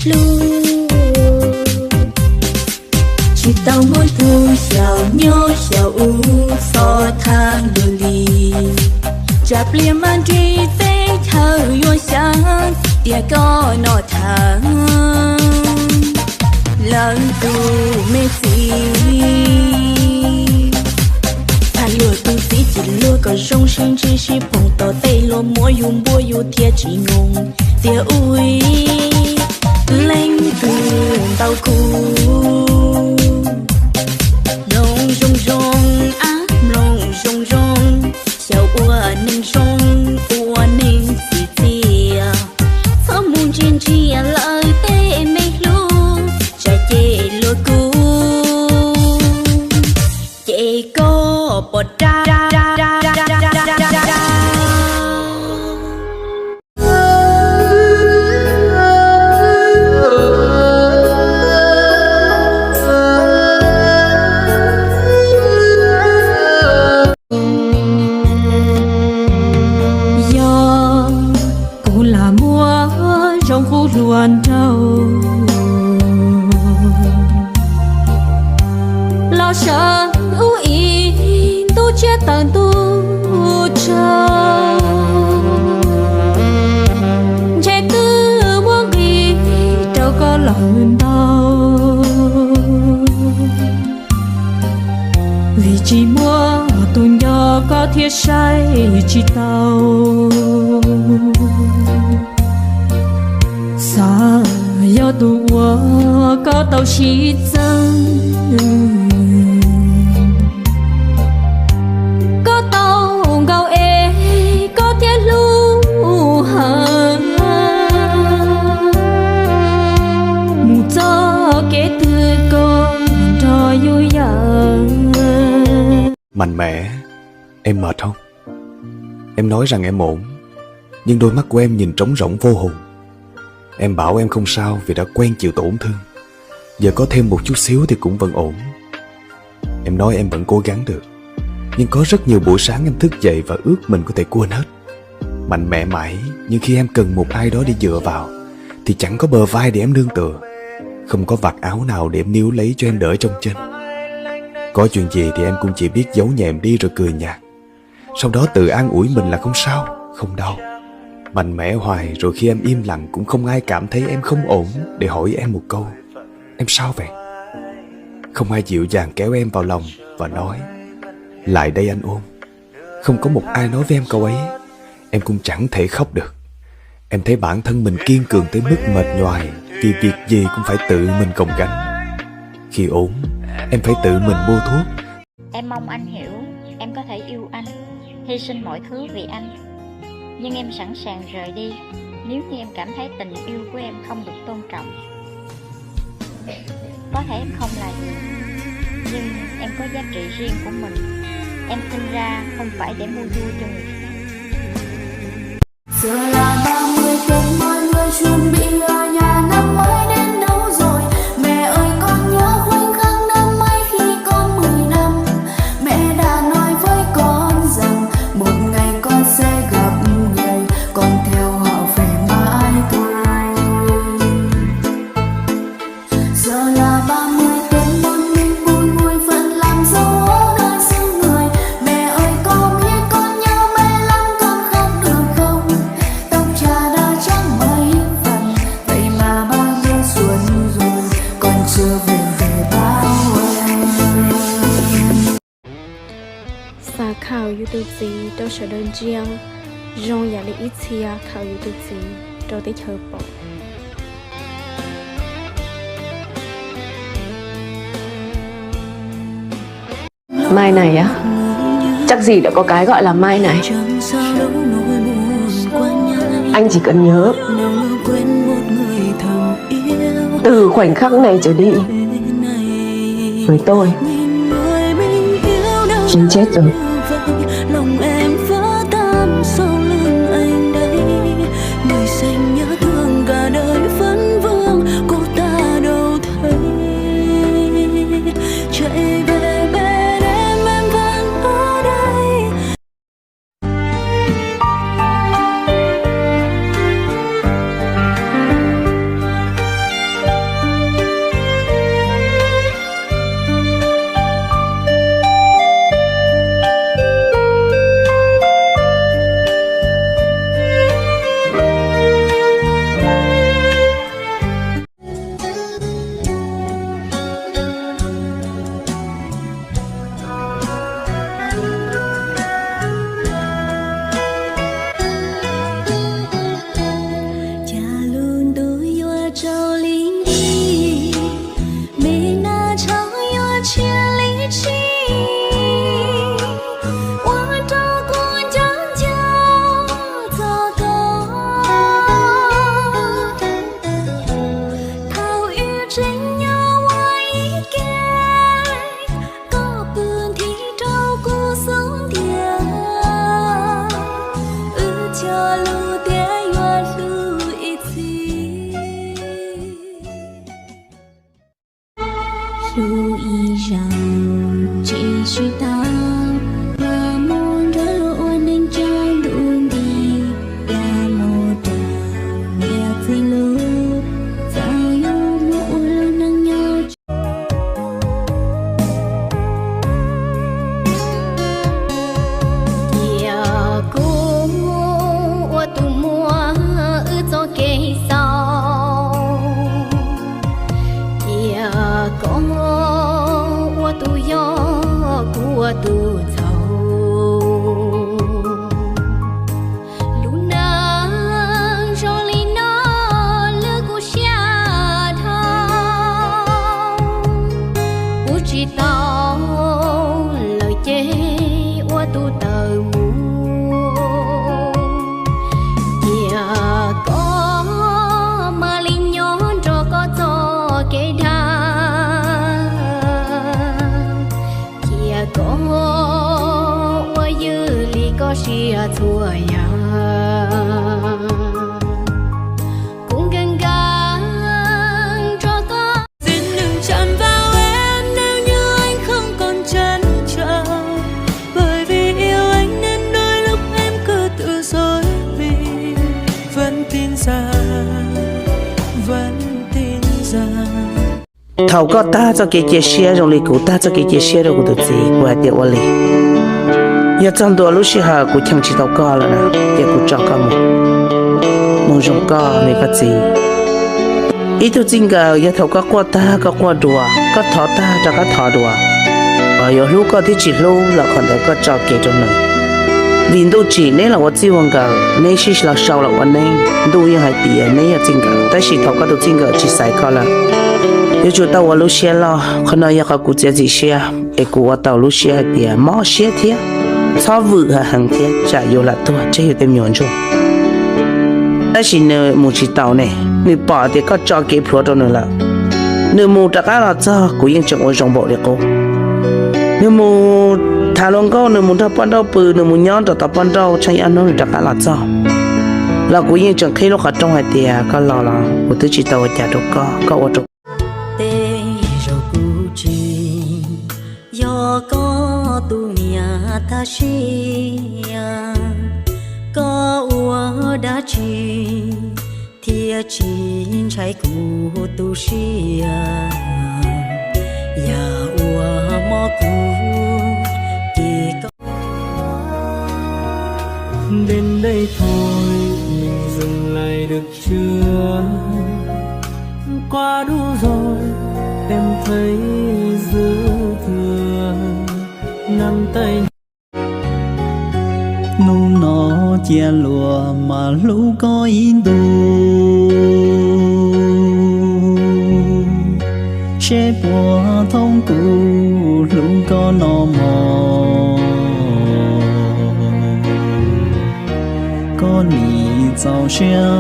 luôn. Chỉ tao muốn thu xào nhớ xào u so thang đường đi. Chạp liềm man truy tế thơ vô sáng tia có nọ thang lần tu mê xì. Thà lùa tu xí chỉ lùa có rong sinh chỉ xí bông tỏ tay lùa mua dùng bùa dù thiệt chỉ ngùng tia ui lên từ tàu cu rong rong rong áp rong rong rong xào ua nên rong ua nên xì tia thơ muôn trên chia lời tê mê luôn chả chê lùa cu chê có bọt ra. Luồn trâu lo sợ ưu ý tu chết tận tu trâu trẻ tư muốn đi đâu có lần đâu vì chỉ muốn tôi nhớ có thiết say chỉ tàu xa yo tu có tàu xí dân có tàu gạo ê có thiết lưu hờ mù cho kế tư con trò vui giờ. Mạnh mẽ, em mệt không? Em nói rằng em ổn, nhưng đôi mắt của em nhìn trống rỗng vô hồn. Em bảo em không sao vì đã quen chịu tổn thương. Giờ có thêm một chút xíu thì cũng vẫn ổn. Em nói em vẫn cố gắng được, nhưng có rất nhiều buổi sáng em thức dậy và ước mình có thể quên hết. Mạnh mẽ mãi, nhưng khi em cần một ai đó để dựa vào thì chẳng có bờ vai để em nương tựa, không có vạt áo nào để em níu lấy cho em đỡ trong chân. Có chuyện gì thì em cũng chỉ biết giấu nhẹm đi rồi cười nhạt, sau đó tự an ủi mình là không sao, không đau. Mạnh mẽ hoài, rồi khi em im lặng cũng không ai cảm thấy em không ổn để hỏi em một câu: em sao vậy? Không ai dịu dàng kéo em vào lòng và nói: lại đây anh ôm. Không có một ai nói với em câu ấy, em cũng chẳng thể khóc được. Em thấy bản thân mình kiên cường tới mức mệt nhoài, vì việc gì cũng phải tự mình gồng gánh. Khi ốm, em phải tự mình mua thuốc. Em mong anh hiểu, em có thể yêu anh, hy sinh mọi thứ vì anh. Nhưng em sẵn sàng rời đi nếu như em cảm thấy tình yêu của em không được tôn trọng. Có thể em không là gì, nhưng em có giá trị riêng của mình. Em sinh ra không phải để mua vui cho người khác. Giờ là 30 Tết, mọi người chuẩn bị ở nhà, năm mới đến đâu rồi? Mẹ ơi con nhớ khoảnh khắc năm ấy khi con 10 năm. Mẹ đã nói với con rằng một ngày con sẽ gặp người, con theo họ về mãi thôi. Giờ là 30 Tết, một mình vui vui vẫn làm dấu nơi xứ người. Mẹ ơi có biết con nhớ mẹ lắm, con khóc được không? Tóc cha đã trắng mấy phần, vậy mà 30 xuân rồi con chưa về về bao em. Xa khảo YouTube gì đâu sợ đơn riêng, rong nhà lấy ít xia khảo YouTube gì đâu tới chờ bỏ. Mai này á, chắc gì đã có cái gọi là mai này. Anh chỉ cần nhớ, từ khoảnh khắc này trở đi, với tôi, Trinh chết rồi. Lòng em vỡ tan sau lưng anh đây, người xanh nhớ thương cả đời vẫn vương, cô ta đâu thấy. Chạy về bên em vẫn ở đây. lưu ý rằng chỉ suy ta và muốn đỡ ổn định cho luôn đi đã một đàn nghe gì lúc sao yêu mỗi lần nắng nhau giờ cô ô tu mua ư cho kê sao giờ có ô tu yo của tu giàu lúc nắng cho li nó lư của xa thao u chỉ tao lời chê ô tu tờ có mà linh nhón cho có cho cái đa kia có qua dư li có xia thua ya cũng gần gắng cho có xin đừng chạm vào em nếu như anh không còn chăn trở bởi vì yêu anh nên đôi lúc em cứ tự dối vì vẫn tin rằng thầu có ta cho cái chia sẻ rồi lấy của ta cho cái chia sẻ rồi của tự gì qua điều ở đây giờ trong đó lúc xưa của thằng chị tao có là nè để của cho con một trong có này cái gì ý tôi chính cái giờ thầu có qua ta có qua đùa có thọ ta cho có thọ đùa ở giờ lúc có thì chỉ lúc là còn được có cho cái trong này vì tôi chỉ nên là tôi chỉ muốn cái nên chỉ là sau là vấn đề tôiยังhay tiền nên là chính cái但是thầu có tôi chính cái chỉ sai có là nếu chúng ta vào lúc xe lo, khi nào có cụ thể gì xe, để cụ tàu lúc xe thì mỏ xe thế, sao vừa hàng thế, chả yêu là tôi, chỉ yêu tem nhọn chung. Tại vì nếu một chiếc tàu này, nếu bỏ thì có cho cái pro đó nữa là, nếu một tất cả là cho, cũng yên chẳng ở trong bộ để cô. Nếu một thà luôn câu, nếu một thằng ban đầu bự, nếu một nhón tập ban đầu chạy ăn nó thì tất cả là cho. Là cũng yên chẳng khi lúc ở trong hai tiề, có lo là một thứ chiếc tàu ở nhà đâu có ở trong do có tu nhà ta xia có ua đã chi thia chín trái của tu xia ya ua mò cu kỳ có đến đây thôi mình dừng lại được chưa quá đủ rồi em thấy dư thừa nắm tay nu nó chia lùa mà lũ có in đu sẽ bỏ thông cụ lũ có nó mò có nỉ giàu xe